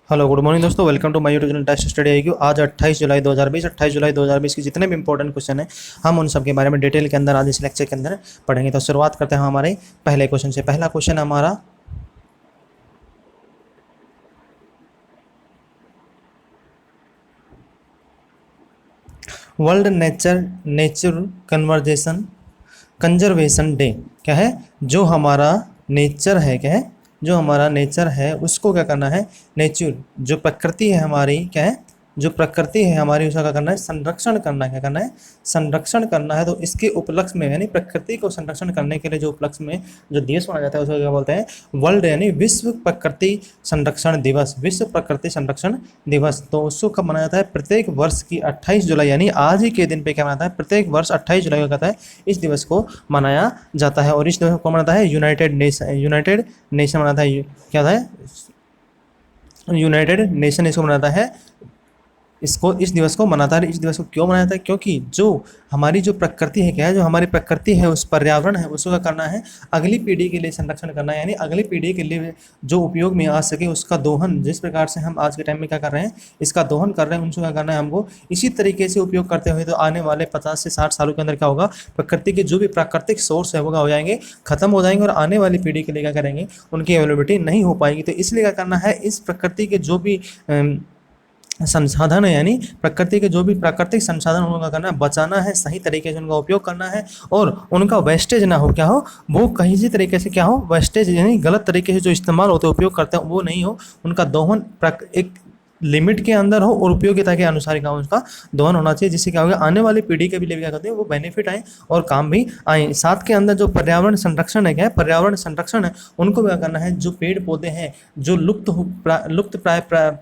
Hello good morning दोस्तों, welcome to my YouTube channel test study IQ. आज 28 जुलाई 2020 के जितने भी इंपॉर्टेंट क्वेश्चन हैं हम उन सब के बारे में डिटेल के अंदर आज इस लेक्चर के अंदर पढ़ेंगे। तो शुरुआत करते हैं हमारे पहले क्वेश्चन से। पहला क्वेश्चन हमारा world nature conversation conservation day क्या है। जो हमारा नेचर है, क्या है, जो हमारा नेचर है उसको क्या करना है, नेचर जो प्रकृति है हमारी, क्या है, जो प्रकृति है हमारी उसका क्या करना है, संरक्षण करना है। क्या करना है, संरक्षण करना है। तो इसके उपलक्ष्य में यानी प्रकृति को संरक्षण करने के लिए जो उपलक्ष्य में जो दिवस मनाया जाता है उसको क्या बोलते हैं, वर्ल्ड यानी विश्व प्रकृति संरक्षण दिवस। विश्व प्रकृति संरक्षण दिवस तो उसको कब मनाया जाता है, प्रत्येक वर्ष की 28 जुलाई यानी आज ही के दिन पे क्या मनाता है, प्रत्येक वर्ष 28 जुलाई को कहता है इस दिवस को मनाया जाता है। और इस दिवस को मनाता है यूनाइटेड नेशन मनाता है। क्या था, यूनाइटेड नेशन इसको मनाता है, इसको इस दिवस को मनाता है। इस दिवस को क्यों मनाया जाता है, क्योंकि जो हमारी जो प्रकृति है, क्या है, जो हमारी प्रकृति है उस पर्यावरण है उसको क्या करना है, अगली पीढ़ी के लिए संरक्षण करना है। यानी अगली पीढ़ी के लिए जो उपयोग में आ सके उसका दोहन, जिस प्रकार से हम आज के टाइम में क्या कर रहे हैं, इसका दोहन कर रहे हैं, उनको क्या करना है हमको इसी तरीके से उपयोग करते हुए। तो आने वाले 50 से 60 सालों के अंदर क्या होगा, प्रकृति के जो भी प्राकृतिक सोर्स है वो क्या हो जाएंगे, खत्म हो जाएंगे और आने वाली पीढ़ी के लिए क्या करेंगे, उनकी अवेलेबिलिटी नहीं हो पाएगी। तो इसलिए क्या करना है, इस प्रकृति के जो भी संसाधन है, यानी प्रकृति के जो भी प्राकृतिक संसाधन उनका करना है, बचाना है, सही तरीके से उनका उपयोग करना है और उनका वेस्टेज ना हो, क्या हो, वो कहीं भी तरीके से क्या हो, वेस्टेज यानी गलत तरीके से जो इस्तेमाल होते हैं, उपयोग करते हैं, वो नहीं हो। उनका दोहन एक लिमिट के अंदर हो और उपयोगिता के अनुसार क्या हो, उसका दोहन होना चाहिए, जिससे क्या होगा, आने वाली पीढ़ी के भी लिए क्या करते हैं वो बेनिफिट आए और काम भी आए। साथ के अंदर जो पर्यावरण संरक्षण है, क्या है, पर्यावरण संरक्षण है, उनको क्या करना है, जो पेड़ पौधे हैं, जो लुप्त प्राय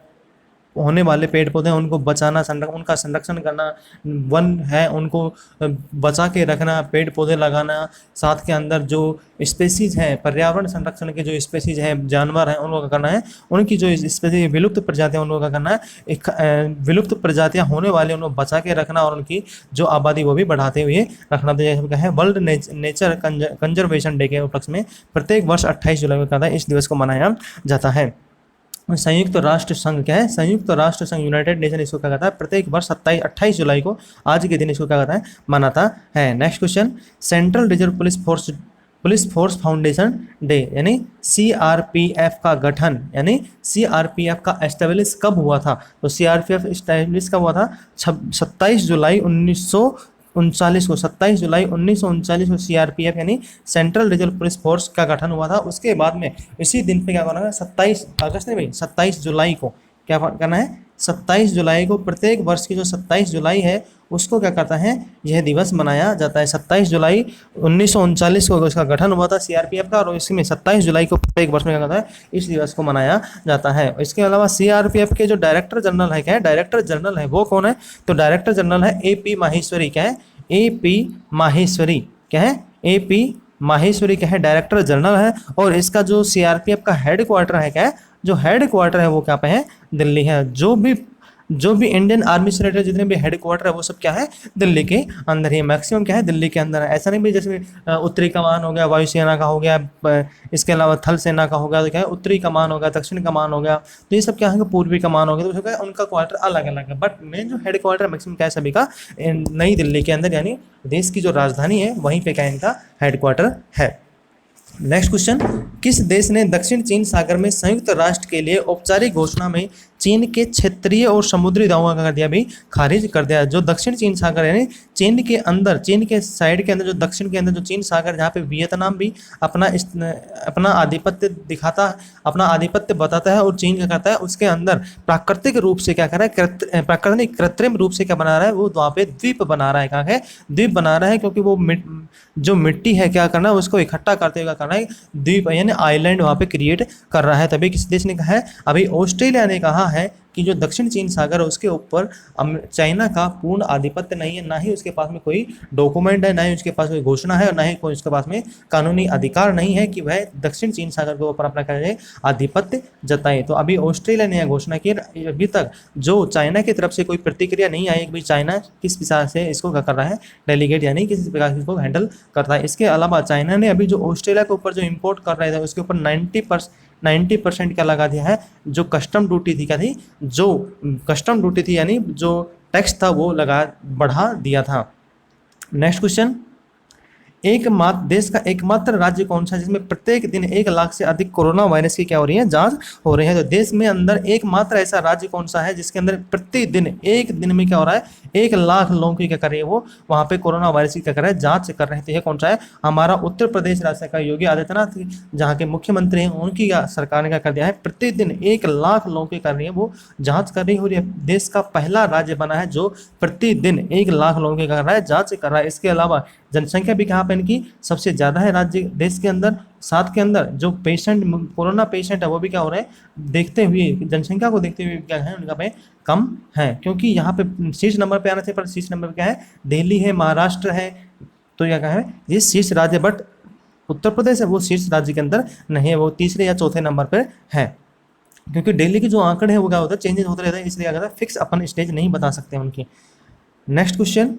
होने वाले पेड़ पौधे हैं उनको बचाना, उनका संरक्षण करना, वन है उनको बचा के रखना, पेड़ पौधे लगाना। साथ के अंदर जो स्पेसीज हैं, पर्यावरण संरक्षण के जो स्पेसीज हैं, जानवर हैं, उनको क्या करना है, उनकी जो स्पेसीज विलुप्त प्रजातियां उनको क्या करना है, एक विलुप्त प्रजातियां होने वाली उनको बचा के रखना और उनकी जो आबादी वो भी बढ़ाते हुए रखना। तो जैसे क्या है, वर्ल्ड नेचर कंजर्वेशन डे के उपलक्ष्य में प्रत्येक वर्ष 28 जुलाई को कहता है इस दिवस को मनाया जाता है। संयुक्त राष्ट्र संघ, क्या है, संयुक्त राष्ट्र संघ यूनाइटेड नेशन इसको क्या कहता है, प्रत्येक वर्ष 28 जुलाई को आज के दिन इसको क्या कहता है, मनाता है। Next question, central reserve police force foundation day यानी सीआरपीएफ का गठन, यानी सीआरपीएफ का एस्टेब्लिश कब हुआ था। तो सीआरपीएफ एस्टेब्लिश कब हुआ था, 27 जुलाई 1939 को, 27 जुलाई 1939 को सीआरपीएफ यानी सेंट्रल रिजर्व पुलिस फोर्स का गठन हुआ था। उसके बाद में इसी दिन पे क्या करना है, 27 अगस्त नहीं भाई, 27 जुलाई को क्या करना है, 27 जुलाई को प्रत्येक वर्ष की जो 27 जुलाई है उसको क्या कहता है, यह दिवस मनाया जाता है। 27 जुलाई 1939 को उसका गठन हुआ था सीआरपीएफ का और इसमें 27 जुलाई को प्रत्येक वर्ष में क्या कहता है, इस दिवस को मनाया जाता है। इसके अलावा सीआरपीएफ के जो डायरेक्टर जनरल है, क्या है, डायरेक्टर जनरल है वो कौन है, तो डायरेक्टर जनरल है एपी माहेश्वरी। क्या है, एपी माहेश्वरी, क्या है, एपी माहेश्वरी क्या है, डायरेक्टर जनरल है। और इसका जो सीआरपीएफ का हेड क्वार्टर है, क्या है, जो हेड क्वार्टर है वो क्या पे है, दिल्ली है। जो भी इंडियन आर्मी से रिलेटेड जितने भी हेड क्वार्टर है वो सब क्या है, दिल्ली के अंदर ही, मैक्सिमम क्या है, दिल्ली के अंदर है। ऐसा नहीं भी जैसे उत्तरी कमान हो गया, वायुसेना का हो गया, इसके अलावा थल सेना का हो गया, तो क्या है, उत्तरी कमान हो गया, दक्षिण कमान हो गया, तो ये सब क्या है, पूर्वी कमान हो गया, तो क्या है, उनका क्वार्टर अलग अलग है। बट मेन जो हेड क्वार्टर मैक्सिमम क्या है सभी का, नई दिल्ली के अंदर, यानी देश की जो राजधानी है वहीं पे क्या इनका हेड क्वार्टर है। नेक्स्ट क्वेश्चन, किस देश ने दक्षिण चीन सागर में संयुक्त राष्ट्र के लिए औपचारिक घोषणा में चीन के क्षेत्रीय और समुद्री दावों का कर दिया भी, खारिज कर दिया। जो दक्षिण चीन सागर यानी चीन के अंदर, चीन के साइड के अंदर, जो दक्षिण के अंदर जो चीन सागर, जहाँ पे वियतनाम भी अपना आधिपत्य दिखाता, अपना आधिपत्य बताता है और चीन क्या करता है उसके अंदर प्राकृतिक रूप से क्या कर रहा है, प्राकृतिक कृत्रिम रूप से क्या बना रहा है, वो वहाँ पे द्वीप बना रहा है। कहाँ है, द्वीप बना रहा है, क्योंकि वो जो मिट्टी है क्या करना है, उसको इकट्ठा करते हुए क्या करना है, द्वीप यानी आइलैंड वहाँ पे क्रिएट कर रहा है। तभी किस देश ने कहा है, अभी ऑस्ट्रेलिया ने कहा है कि जो दक्षिण चीन सागर है उसके ऊपर चाइना का पूर्ण आधिपत्य नहीं है, ना ही उसके पास में कोई डॉक्यूमेंट है, ना ही उसके पास कोई घोषणा है और ना ही कोई उसके पास में कानूनी अधिकार नहीं है कि वह दक्षिण चीन सागर के ऊपर अपना क्या आधिपत्य जताए। तो अभी ऑस्ट्रेलिया ने यह घोषणा की, अभी तक जो चाइना की तरफ से कोई प्रतिक्रिया नहीं आई कि भाई चाइना किस प्रकार से इसको क्या कर रहा है, डेलीगेट यानी किस प्रकार से इसको हैंडल करता है। इसके अलावा चाइना ने अभी जो ऑस्ट्रेलिया के ऊपर जो इम्पोर्ट कर रहे थे उसके ऊपर 90% क्या लगा दिया है, जो कस्टम ड्यूटी थी, क्या थी, जो कस्टम ड्यूटी थी यानी जो टैक्स था वो बढ़ा दिया था। नेक्स्ट क्वेश्चन, देश का एकमात्र राज्य कौन सा है जिसमें प्रत्येक दिन 1 लाख से अधिक कोरोना वायरस की क्या हो रही है, जांच हो रही है। तो देश में अंदर एकमात्र ऐसा राज्य कौन सा है जिसके अंदर प्रतिदिन एक दिन में क्या हो रहा है, 1 लाख लोगों की क्या कर रही है, वो वहां पे कोरोना वायरस की क्या कर रहा है, जांच कर रहे हैं। तो यह कौन सा है, हमारा उत्तर प्रदेश राज्य सरकार, योगी आदित्यनाथ जहाँ के मुख्यमंत्री हैं उनकी सरकार ने क्या कर दिया है, प्रतिदिन 1 लाख लोगों की कर रही है वो जांच कर रही हो रही है। देश का पहला राज्य बना है जो प्रतिदिन 1 लाख लोगों की कर रहा है, जांच कर रहा है। इसके अलावा जनसंख्या भी कहाँ पे इनकी सबसे ज़्यादा है राज्य देश के अंदर, साथ के अंदर जो पेशेंट कोरोना पेशेंट है वो भी क्या हो रहे हैं, देखते हुए जनसंख्या को देखते हुए क्या है, उनका पे कम है, क्योंकि यहाँ पे शीर्ष नंबर पे आना चाहिए, पर शीर्ष नंबर पे क्या है, दिल्ली है, महाराष्ट्र है, तो क्या है ये शीर्ष राज्य, बट उत्तर प्रदेश है वो शीर्ष राज्य के अंदर नहीं है, वो तीसरे या चौथे नंबर पर है। क्योंकि दिल्ली के जो आंकड़े हैं वो क्या होता है, चेंजेस होते रहते हैं, इसलिए क्या होता है, फिक्स अपन स्टेज नहीं बता सकते उनकी। नेक्स्ट क्वेश्चन,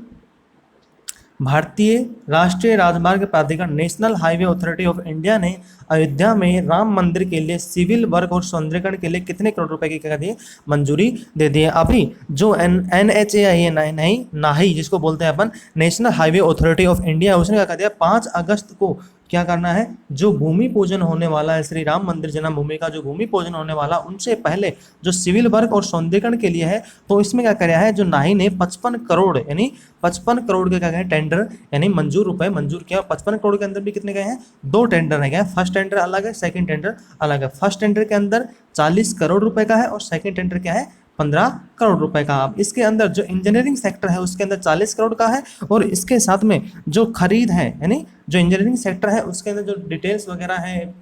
भारतीय राष्ट्रीय राजमार्ग प्राधिकरण national highway authority of India ने अयोध्या में राम मंदिर के लिए सिविल वर्क और सौंदर्यीकरण के लिए कितने करोड़ रुपए की क्या दी है, मंजूरी दे दी है। अभी जो NHAI है, नहीं नाही जिसको बोलते हैं अपन, national highway authority of India, उसने क्या कर दिया, 5 अगस्त को क्या करना है, जो भूमि पूजन होने वाला है श्री राम मंदिर जन्मभूमि का, जो भूमि पूजन होने वाला उनसे पहले जो सिविल वर्क और सौंदर्यीकरण के लिए है, तो इसमें क्या कराया है, जो नाही ने 55 करोड़ यानी 55 करोड़ के क्या कहें टेंडर यानी रुपए मंजूर किया। 55 करोड़ के अंदर भी कितने गए हैं, 2 टेंडर है गए, फर्स्ट टेंडर अलग है, सेकंड टेंडर अलग है। फर्स्ट टेंडर के अंदर 40 करोड़ रुपए का है और सेकंड टेंडर क्या है, 15 करोड़ रुपए का। अब इसके अंदर जो इंजीनियरिंग सेक्टर है उसके अंदर 40 करोड़ का है, और इसके साथ में जो खरीद है यानी जो इंजीनियरिंग सेक्टर है उसके अंदर जो डिटेल्स वगैरह है,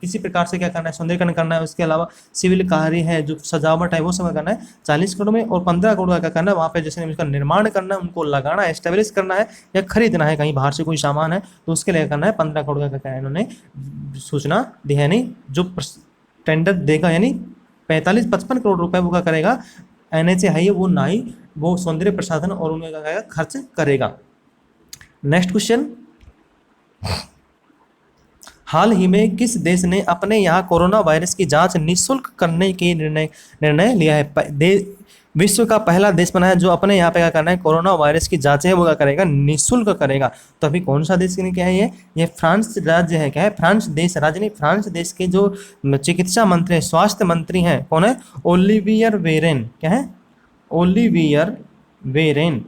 किसी प्रकार से क्या करना है, सौंदर्यीकरण करना है, उसके अलावा सिविल कार्य है, जो सजावट है वो सब करना है 40 करोड़ में, और 15 करोड़ का क्या करना है, वहाँ पे जैसे उसका निर्माण करना है, उनको लगाना है, एस्टेब्लिश करना है, या खरीदना है कहीं बाहर से कोई सामान है तो उसके लिए करना है 15 करोड़ का क्या है, इन्होंने सूचना दी है। यानी जो टेंडर देगा यानी 55 करोड़ रुपए वो क्या करेगा, NHAI है वो नाई वो सौंदर्य प्रसाधन और उनका क्या करेगा, खर्च करेगा। नेक्स्ट क्वेश्चन, हाल ही में किस देश ने अपने यहाँ कोरोना वायरस की जांच निःशुल्क करने की निर्णय लिया है। विश्व का पहला देश बना है जो अपने यहाँ पे क्या करना है, कोरोना वायरस की जांच है वो क्या करेगा, निःशुल्क करेगा। तो अभी कौन सा देश ने क्या है, ये फ्रांस राज्य है, क्या है, फ्रांस देश, राज्य नहीं, फ्रांस देश के जो चिकित्सा मंत्री हैं, स्वास्थ्य मंत्री हैं, कौन है, ओलिवियर वेरेन, क्या है, ओलिवियर वेरेन।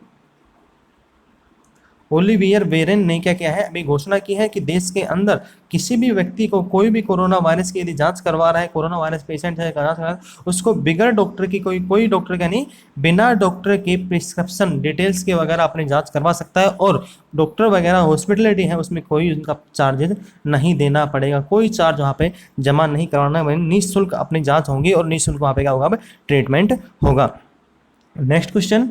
ओलिवियर वेरेन ने क्या किया है, अभी घोषणा की है कि देश के अंदर किसी भी व्यक्ति को कोई भी कोरोना वायरस की यदि जांच करवा रहा है, कोरोना वायरस पेशेंट है, उसको बिगर डॉक्टर की कोई डॉक्टर का नहीं, बिना डॉक्टर के प्रिस्क्रिप्शन डिटेल्स के वगैरह अपनी जांच करवा सकता है, और डॉक्टर वगैरह हॉस्पिटलिटी है उसमें कोई उनका चार्जेज नहीं देना पड़ेगा, कोई चार्ज वहाँ पे जमा नहीं करवाना, निःशुल्क अपनी जाँच होगी और निःशुल्क वहाँ पे क्या होगा, ट्रीटमेंट होगा। नेक्स्ट क्वेश्चन,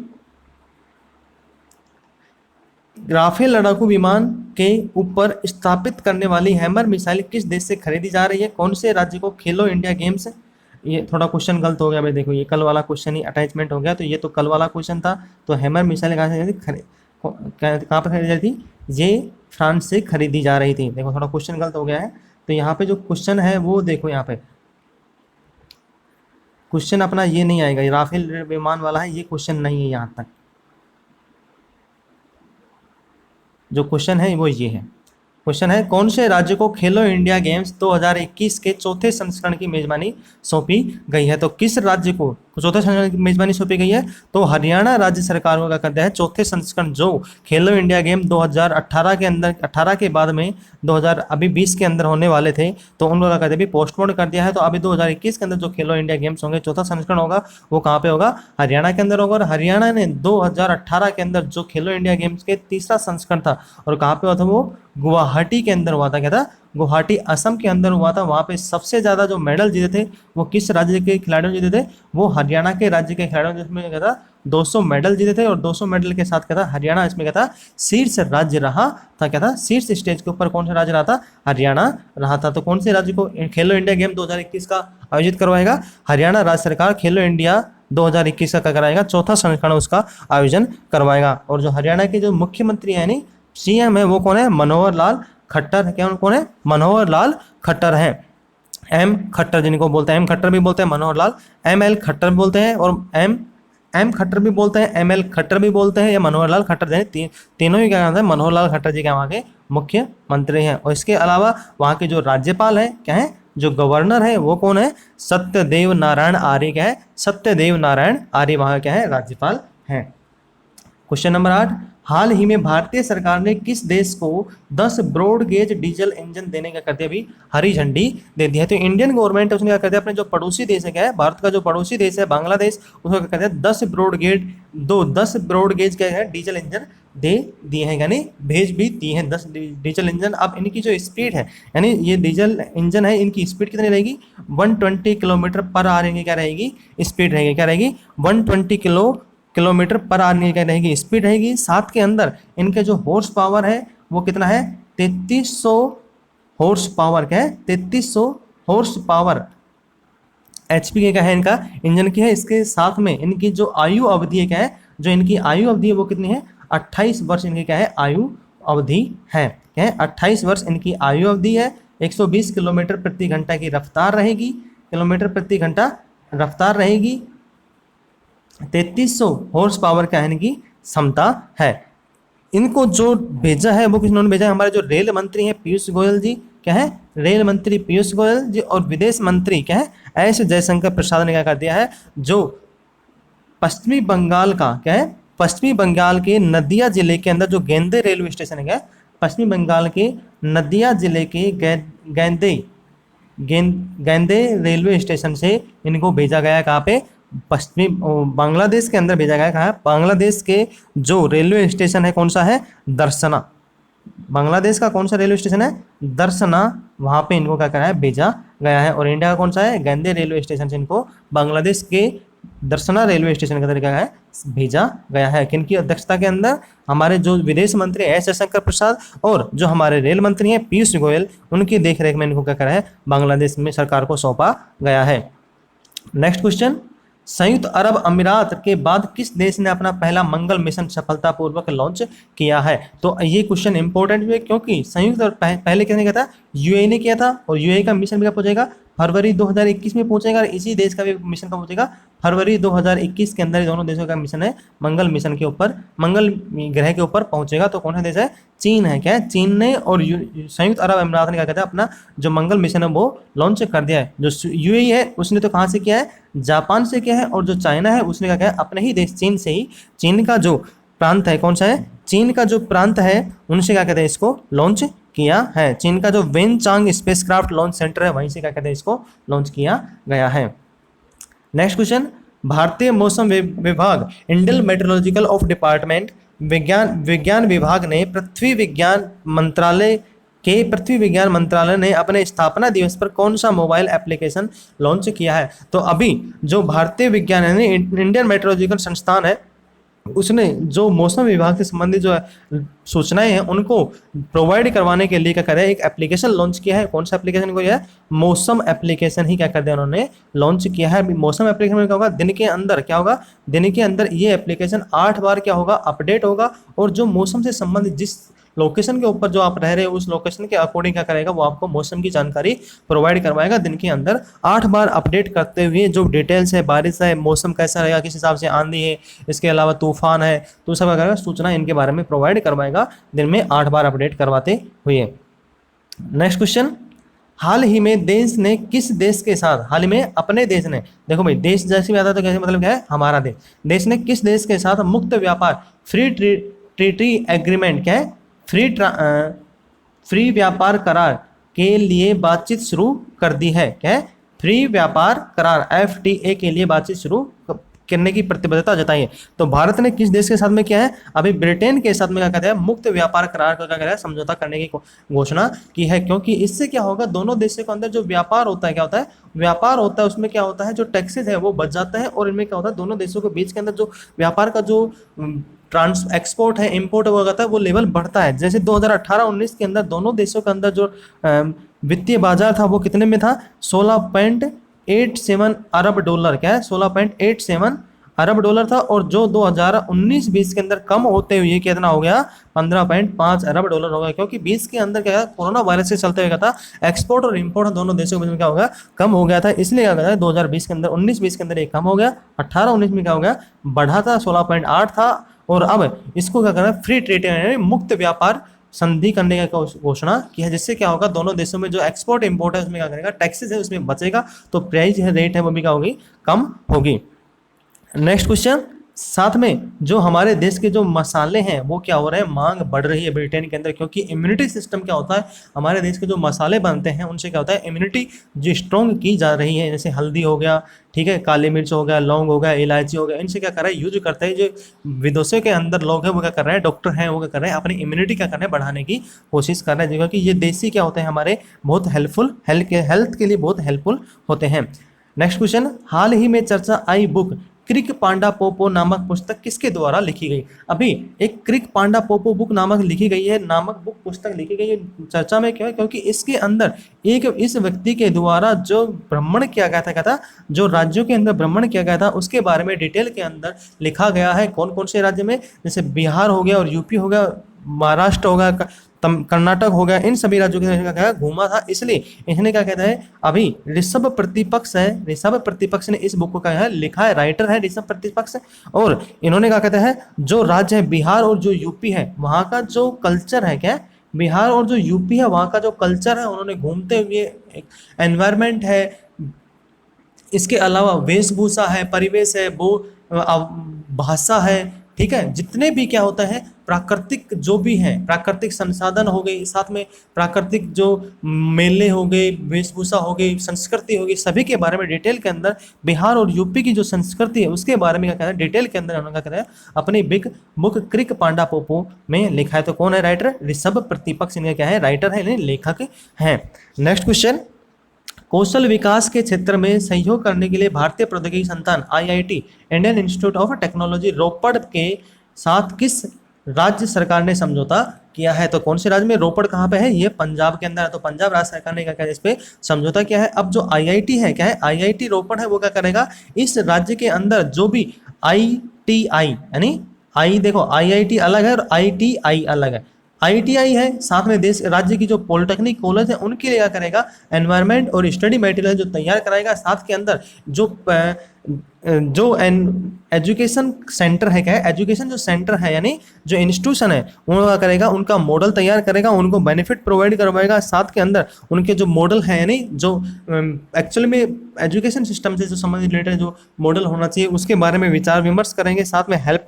राफेल लड़ाकू विमान के ऊपर स्थापित करने वाली हैमर मिसाइल किस देश से खरीदी जा रही है, कौन से राज्य को खेलो इंडिया गेम्स, ये थोड़ा क्वेश्चन गलत हो गया भाई, देखो ये कल वाला क्वेश्चन ही अटैचमेंट हो गया, तो ये तो कल वाला क्वेश्चन था। तो हैमर मिसाइल कहाँ पर खरीदी जाती थी, ये फ्रांस से खरीदी जा रही थी। देखो थोड़ा क्वेश्चन गलत हो गया है, तो यहाँ पे जो क्वेश्चन है वो देखो, यहाँ पे क्वेश्चन अपना ये नहीं आएगा, ये राफेल विमान वाला है, ये क्वेश्चन नहीं है। यहाँ तक जो क्वेश्चन है वो ये है, क्वेश्चन है कौन से राज्य को खेलो इंडिया गेम्स 2021 के चौथे संस्करण की मेजबानी सौंपी गई है। तो किस राज्य को चौथे संस्करण की मेजबानी सौंपी गई है, तो हरियाणा राज्य सरकार को क्या करता है, चौथे संस्करण जो खेलो इंडिया गेम 2018 के अंदर 18 के बाद में 2020 के अंदर होने वाले थे, तो उनको क्या कहते हैं, पोस्टपोन कर दिया है। तो अभी 2021 के अंदर जो खेलो इंडिया गेम्स होंगे, चौथा संस्करण होगा, वो कहाँ पे होगा, हरियाणा के अंदर होगा। और हरियाणा ने 2018 के अंदर जो खेलो इंडिया गेम्स के तीसरा संस्करण था, और कहाँ पे हुआ था, वो गुवाहाटी के अंदर हुआ था। क्या था, गुवाहाटी असम के अंदर हुआ था। वहाँ पे सबसे ज़्यादा जो मेडल जीते थे वो किस राज्य के खिलाड़ियों जीते थे, वो हरियाणा के राज्य के खिलाड़ियों, जिसमें क्या था 200 मेडल जीते थे, और 200 मेडल के साथ क्या था, हरियाणा इसमें क्या था, शीर्ष राज्य रहा था। क्या था, शीर्ष स्टेज के ऊपर कौन सा राज्य रहा था, हरियाणा रहा था। तो कौन से राज्य को खेलो इंडिया गेम 2021 का आयोजित करवाएगा, हरियाणा राज्य सरकार खेलो इंडिया 2021 का कराएगा, चौथा संस्करण उसका आयोजन करवाएगा। और जो हरियाणा के जो मुख्यमंत्री है यानी CM है वो कौन है, मनोहर लाल खट्टर है। क्या कौन है, मनोहर लाल खट्टर है। एम खट्टर जिनको बोलते हैं, एम खट्टर भी बोलते हैं, मनोहर लाल, एम एल खट्टर भी बोलते हैं, और एम एम खट्टर भी बोलते हैं, एम एल खट्टर भी बोलते हैं, या मनोहर लाल खट्टर, तीनों ही क्या नाम है, मनोहर लाल खट्टर जी क्या वहाँ के मुख्यमंत्री हैं। और इसके अलावा वहाँ के जो राज्यपाल है क्या है, जो गवर्नर है वो कौन है, सत्यदेव नारायण आर्य क्या है, सत्यदेव नारायण आर्य वहाँ क्या है, राज्यपाल हैं। क्वेश्चन नंबर 8, हाल ही में भारतीय सरकार ने किस देश को 10 ब्रॉड गेज डीजल इंजन देने का कर दिया, अभी हरी झंडी दे दी है। तो इंडियन गवर्नमेंट उसने क्या कर दिया, अपने जो पड़ोसी देश है क्या है, भारत का जो पड़ोसी देश है बांग्लादेश, उसको क्या कर दिया, 10 ब्रॉड गेज क्या है, डीजल इंजन दे दिए हैं, यानी भेज भी दिए हैं 10 डीजल इंजन। अब इनकी जो स्पीड है, यानी ये डीजल इंजन है, इनकी स्पीड कितनी रहेगी, 120 किलोमीटर पर आवर इनकी क्या रहेगी, स्पीड रहेगी, क्या रहेगी, 120 किलोमीटर पर आवर क्या रहेगी, स्पीड रहेगी। साथ के अंदर इनके जो हॉर्स पावर है वो कितना है, 3300 हॉर्स पावर, क्या है, 3300 हॉर्स पावर एचपी के क्या है, इनका इंजन की है। इसके साथ में इनकी जो आयु अवधि है क्या है, जो इनकी आयु अवधि है वो कितनी है, 28 वर्ष इनकी क्या है, आयु अवधि है, क्या है, 28 वर्ष इनकी आयु अवधि है। 120 किलोमीटर प्रति घंटा की रफ्तार रहेगी, किलोमीटर प्रति घंटा रफ्तार रहेगी। 3300 हॉर्स पावर का इनकी क्षमता है। इनको जो भेजा है वो किन्होंने भेजा है, हमारे जो रेल मंत्री हैं पीयूष गोयल जी, क्या है, रेल मंत्री पीयूष गोयल जी, और विदेश मंत्री क्या है, एस जयशंकर प्रसाद ने क्या कर दिया है, जो पश्चिमी बंगाल का क्या है, पश्चिमी बंगाल के नदिया जिले के अंदर जो गेंदे रेलवे स्टेशन है, क्या पश्चिमी बंगाल के नदिया जिले के गेंदे रेलवे स्टेशन से इनको भेजा गया, कहाँ पे, पश्चिमी बांग्लादेश के अंदर भेजा गया। कहाँ, बांग्लादेश के जो रेलवे स्टेशन है कौन सा है, दर्शना, बांग्लादेश का कौन सा रेलवे स्टेशन है, दर्शना, वहाँ पे इनको क्या करा है, भेजा गया है। और इंडिया का कौन सा है, गेंदे रेलवे स्टेशन से इनको बांग्लादेश के दर्शना रेलवे स्टेशन का तरीका है भेजा गया है। किनकी अध्यक्षता के अंदर, हमारे जो विदेश मंत्री एस जयशंकर प्रसाद और जो हमारे रेल मंत्री हैं पीयूष गोयल, उनकी देखरेख में इनको क्या करा है, बांग्लादेश में सरकार को सौंपा गया है। नेक्स्ट क्वेश्चन, संयुक्त अरब अमीरात के बाद किस देश ने अपना पहला मंगल मिशन सफलतापूर्वक लॉन्च किया है। तो ये क्वेश्चन इंपॉर्टेंट भी है, क्योंकि संयुक्त पहले किसने किया था, यूएई ने किया था, और यूएई का मिशन भी कब पहुंचेगा, फरवरी 2021 में पहुंचेगा। और इसी देश का भी मिशन कब पहुंचेगा, फरवरी 2021 के अंदर। दोनों देशों का मिशन है, मंगल मिशन के ऊपर, मंगल ग्रह के ऊपर पहुंचेगा। तो कौन सा देश है, चीन है, क्या है, चीन ने और संयुक्त अरब अमीरात ने क्या कहता है, अपना जो मंगल मिशन है वो लॉन्च कर दिया है। जो यूएई है उसने तो कहाँ से किया है, जापान से किया है, और जो चाइना है उसने क्या किया है, अपने ही देश चीन से ही, चीन का जो प्रांत है, कौन सा है, चीन का जो प्रांत है उनसे क्या कहते हैं, इसको लॉन्च किया है। चीन का जो वेनचांग स्पेसक्राफ्ट लॉन्च सेंटर है वहीं से क्या कहते हैं, इसको लॉन्च किया गया है। नेक्स्ट क्वेश्चन, भारतीय मौसम विभाग, इंडियन मेट्रोलॉजिकल ऑफ डिपार्टमेंट, विज्ञान विभाग ने पृथ्वी विज्ञान मंत्रालय ने अपने स्थापना दिवस पर कौन सा मोबाइल एप्लीकेशन लॉन्च किया है। तो अभी जो भारतीय विज्ञान यानी इंडियन मेट्रोलॉजिकल संस्थान है, उसने जो मौसम विभाग से संबंधित जो सूचनाएं हैं उनको प्रोवाइड करवाने के लिए क्या करे, एक एप्लीकेशन लॉन्च किया है। कौन सा एप्लीकेशन को, यह मौसम एप्लीकेशन ही क्या कर दिया उन्होंने, लॉन्च किया है। मौसम एप्लीकेशन में क्या होगा, दिन के अंदर क्या होगा, दिन के अंदर ये एप्लीकेशन 8 बार क्या होगा, अपडेट होगा, और जो मौसम से संबंधित जिस लोकेशन के ऊपर जो आप रह रहे हो उस लोकेशन के अकॉर्डिंग क्या करेगा, वो आपको मौसम की जानकारी प्रोवाइड करवाएगा। दिन के अंदर 8 बार अपडेट करते हुए जो डिटेल्स है, बारिश है, मौसम कैसा रहेगा, किस हिसाब से आंधी है, इसके अलावा तूफान है, तो सब अगर सूचना इनके बारे में प्रोवाइड करवाएगा दिन में 8 बार अपडेट करवाते हुए। नेक्स्ट क्वेश्चन, हाल ही में देश ने किस देश के साथ, हाल ही में अपने देश ने, देखो भाई देश जैसे भी आता है तो कैसे मतलब क्या है, हमारा देश, देश ने किस देश के साथ मुक्त व्यापार फ्री ट्रेटी एग्रीमेंट, क्या है, फ्री व्यापार करार के लिए बातचीत शुरू कर दी है। क्या है, फ्री व्यापार करार FTA के लिए बातचीत शुरू करने की प्रतिबद्धता जताई है। तो भारत ने किस देश के साथ में किया है, अभी ब्रिटेन के साथ में क्या कहते हैं, मुक्त व्यापार करार का क्या कहते हैं, समझौता करने की घोषणा की है। क्योंकि इससे क्या होगा, दोनों देशों के अंदर जो व्यापार होता है, क्या होता है, व्यापार होता है, उसमें क्या होता है, जो टैक्सेस है वो बच जाता है, और इनमें क्या होता है, दोनों देशों के बीच के अंदर जो व्यापार का जो एक्सपोर्ट है, इंपोर्ट हो जाता है, वो लेवल बढ़ता है। जैसे 2018-19 के अंदर दोनों देशों के अंदर जो वित्तीय बाजार था वो कितने में था, 16.87 अरब डॉलर, क्या है, 16.87 अरब डॉलर था, और जो 2019-20 के अंदर कम होते हुए कितना हो गया, 15.5 अरब डॉलर हो गया, क्योंकि 20 के अंदर क्या कोरोना वायरस से चलते हुए क्या था, एक्सपोर्ट और इंपोर्ट दोनों देशों के बीच में क्या हो गया, कम हो गया था। इसलिए क्या कहता है 2020 के अंदर 19-20 के अंदर ये कम हो गया, 18-19 में क्या हो गया, बढ़ा था, 16.8 था, और अब इसको क्या करना है, फ्री ट्रेड यानी मुक्त व्यापार संधि करने का घोषणा की है, जिससे क्या होगा, दोनों देशों में जो एक्सपोर्ट इंपोर्ट है उसमें क्या करेगा, टैक्सेस है उसमें बचेगा, तो प्राइस है, रेट है, वो भी क्या होगी, कम होगी। नेक्स्ट क्वेश्चन, साथ में जो हमारे देश के जो मसाले हैं वो क्या हो रहे हैं, मांग बढ़ रही है ब्रिटेन के अंदर, क्योंकि इम्यूनिटी सिस्टम क्या होता है, हमारे देश के जो मसाले बनते हैं उनसे क्या होता है, इम्यूनिटी जो स्ट्रॉन्ग की जा रही है, जैसे हल्दी हो गया, ठीक है, काली मिर्च हो गया, लौंग हो गया, इलायची हो गया, इनसे क्या कर रहा है, यूज करते हैं, जो विदेशों के अंदर लोग हैं वो क्या कर रहे हैं, डॉक्टर हैं वो क्या कर रहे हैं, अपनी इम्यूनिटी क्या कर रहे हैं, बढ़ाने की कोशिश कर रहे हैं, क्योंकि ये देसी क्या होते हैं हमारे, बहुत हेल्पफुल, हेल्थ के लिए बहुत हेल्पफुल होते हैं। नेक्स्ट क्वेश्चन, हाल ही में चर्चा I book Crick Panda Poopó नामक पुस्तक किसके द्वारा लिखी गई। अभी एक क्रिक पांडा पोपो बुक नामक लिखी गई है, नामक बुक पुस्तक लिखी गई है, चर्चा में क्यों है, क्योंकि इसके अंदर एक इस व्यक्ति के द्वारा जो भ्रमण किया गया था, क्या था, जो राज्यों के अंदर भ्रमण किया गया था उसके बारे में डिटेल के अंदर लिखा गया है, कौन कौन से राज्य में, जैसे बिहार हो गया और यूपी हो गया, महाराष्ट्र हो गया, कर्नाटक हो गया, इन सभी राज्यों के क्या घूमा था, इसलिए इन्हें क्या कहता है, अभी ऋषभ प्रतिपक्ष है, ऋषभ प्रतिपक्ष ने इस बुक को क्या है लिखा है, राइटर है ऋषभ प्रतिपक्ष, और इन्होंने क्या कहते हैं, जो राज्य है बिहार और जो यूपी है वहाँ का जो कल्चर है, क्या बिहार और जो यूपी है वहाँ का जो कल्चर है, उन्होंने घूमते हुए एक एनवायरमेंट है, इसके अलावा वेशभूषा है, परिवेश है, वो भाषा है, ठीक है, जितने भी क्या होता है प्राकृतिक जो भी हैं, प्राकृतिक संसाधन हो गए, साथ में प्राकृतिक जो मेले हो गए, वेशभूषा हो गई, संस्कृति हो गई, सभी के बारे में डिटेल के अंदर बिहार और यूपी की जो संस्कृति है उसके बारे में क्या कहना है, डिटेल के अंदर उन्होंने क्या कहा अपनी बिग बुक क्रिक पांडा पोपो में लिखा है। तो कौन है राइटर, ऋषभ प्रतिपक्ष इनका क्या है, राइटर है, लेखक हैं। नेक्स्ट क्वेश्चन, कौशल विकास के क्षेत्र में सहयोग करने के लिए भारतीय प्रौद्योगिकी संस्थान IIT Indian institute of technology Ropar के साथ किस राज्य सरकार ने समझौता किया है। तो कौन से राज्य में, रोपड़ कहाँ पे है, ये पंजाब के अंदर है, तो पंजाब राज्य सरकार ने क्या किया, इस पे समझौता किया है। अब जो आईआईटी है, क्या है, आईआईटी रोपड़ है, वो क्या करेगा, इस राज्य के अंदर जो भी आईटीआई यानी आई, देखो आईआईटी अलग है और आईटीआई अलग है, आईटीआई है, साथ में देश राज्य की जो पॉलिटेक्निक कॉलेज है उनके लिए क्या करेगा, एनवायरनमेंट और स्टडी मटेरियल जो तैयार कराएगा, साथ के अंदर जो एजुकेशन सेंटर है, क्या है, एजुकेशन जो सेंटर है यानी जो इंस्टीट्यूशन है वो क्या करेगा, उनका मॉडल तैयार करेगा, उनको बेनिफिट प्रोवाइड करवाएगा, साथ के अंदर उनके जो मॉडल है यानी जो एक्चुअली में एजुकेशन सिस्टम से जो संबंधित रिलेटेड जो मॉडल होना चाहिए उसके बारे में विचार विमर्श करेंगे, साथ में हेल्प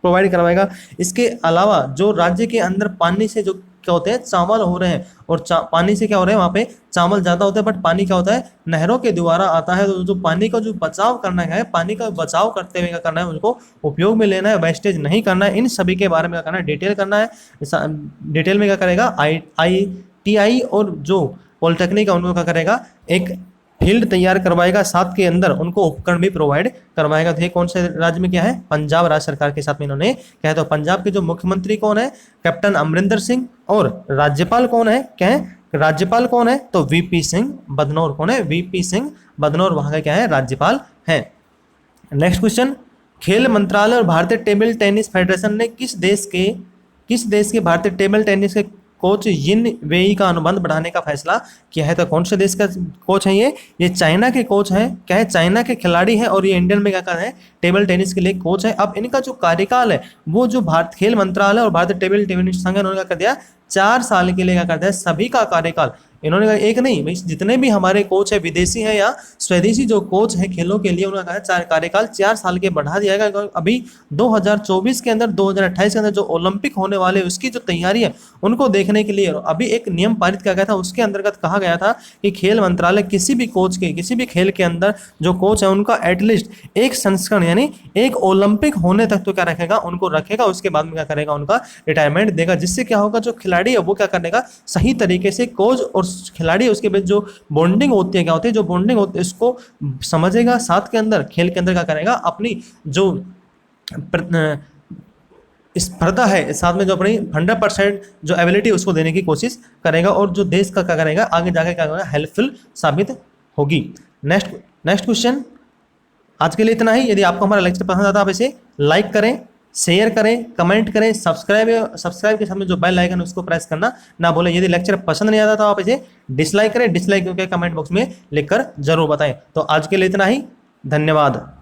प्रोवाइड करवाएगा। इसके अलावा जो राज्य के अंदर पानी से जो क्या होते हैं, चावल हो रहे हैं, और पानी से क्या हो रहा है, वहाँ पे चावल ज़्यादा होता है, बट पानी क्या होता है, नहरों के द्वारा आता है, तो जो पानी का जो बचाव करना है, पानी का बचाव करते हुए क्या करना है, उसको उपयोग में लेना है, वेस्टेज नहीं करना है, इन सभी के बारे में क्या करना है, डिटेल करना है। डिटेल में क्या करेगा, IITI और जो पॉलिटेक्निक है उनको क्या करेगा, एक फील्ड तैयार करवाएगा, साथ के अंदर उनको उपकरण भी प्रोवाइड करवाएगा। तो ये कौन से राज्य में क्या है, पंजाब राज्य सरकार के साथ में इन्होंने क्या है, तो पंजाब के जो मुख्यमंत्री कौन है, कैप्टन अमरिंदर सिंह, और राज्यपाल कौन है, क्या है, राज्यपाल कौन है, तो वीपी सिंह बदनौर, कौन है, वीपी सिंह बदनौर वहां का क्या है, राज्यपाल है। नेक्स्ट क्वेश्चन, खेल मंत्रालय और भारतीय टेबल टेनिस फेडरेशन ने किस देश के भारतीय टेबल टेनिस के कोच यिन वेई का अनुबंध बढ़ाने का फैसला किया है। तो कौन से देश का कोच है ये चाइना के कोच हैं, क्या है, चाइना के खिलाड़ी हैं, और ये इंडियन में क्या कर रहे हैं, टेबल टेनिस के लिए कोच है। अब इनका जो कार्यकाल है वो जो भारत खेल मंत्रालय और भारतीय टेबल टेनिस संघ उन्होंने क्या कर दिया, 4 साल के लिए क्या कर दिया, सभी का कार्यकाल इन्होंने कहा, एक नहीं भाई, जितने भी हमारे कोच है विदेशी हैं या स्वदेशी जो कोच है खेलों के लिए, उन्होंने कहा कार्यकाल 4 साल के बढ़ा दिया गया। अभी 2024 के अंदर 2028 के अंदर जो ओलंपिक होने वाले उसकी जो तैयारी है उनको देखने के लिए अभी एक नियम पारित किया गया था, उसके अंतर्गत कहा गया था कि खेल मंत्रालय किसी भी कोच के, किसी भी खेल के अंदर जो कोच है उनका एटलीस्ट एक संस्करण यानी एक ओलंपिक होने तक तो क्या रखेगा, उनको रखेगा, उसके बाद में क्या करेगा, उनका रिटायरमेंट देगा, जिससे क्या होगा, जो खिलाड़ी है वो क्या करेगा, सही तरीके से कोच और खिलाड़ी उसके बीच जो बॉन्डिंग होती है, क्या होती है, जो बॉन्डिंग होती है इसको समझेगा, साथ के अंदर खेल के अंदर क्या करेगा, अपनी जो स्पर्धा है साथ में जो अपनी 100% जो एबिलिटी उसको देने की कोशिश करेगा, और जो देश का क्या करेगा, आगे जाकर क्या करेगा, हेल्पफुल साबित होगी। नेक्स्ट क्वेश्चन, आज के लिए इतना ही। यदि आपको हमारा लेक्चर पसंद आता है आप इसे लाइक करें, शेयर करें, कमेंट करें, सब्सक्राइब के सामने जो बेल आइकन है उसको प्रेस करना ना भूलें। यदि लेक्चर पसंद नहीं आता तो आप इसे डिसलाइक करें, डिसलाइक करके कमेंट बॉक्स में लिखकर जरूर बताएं। तो आज के लिए इतना ही, धन्यवाद।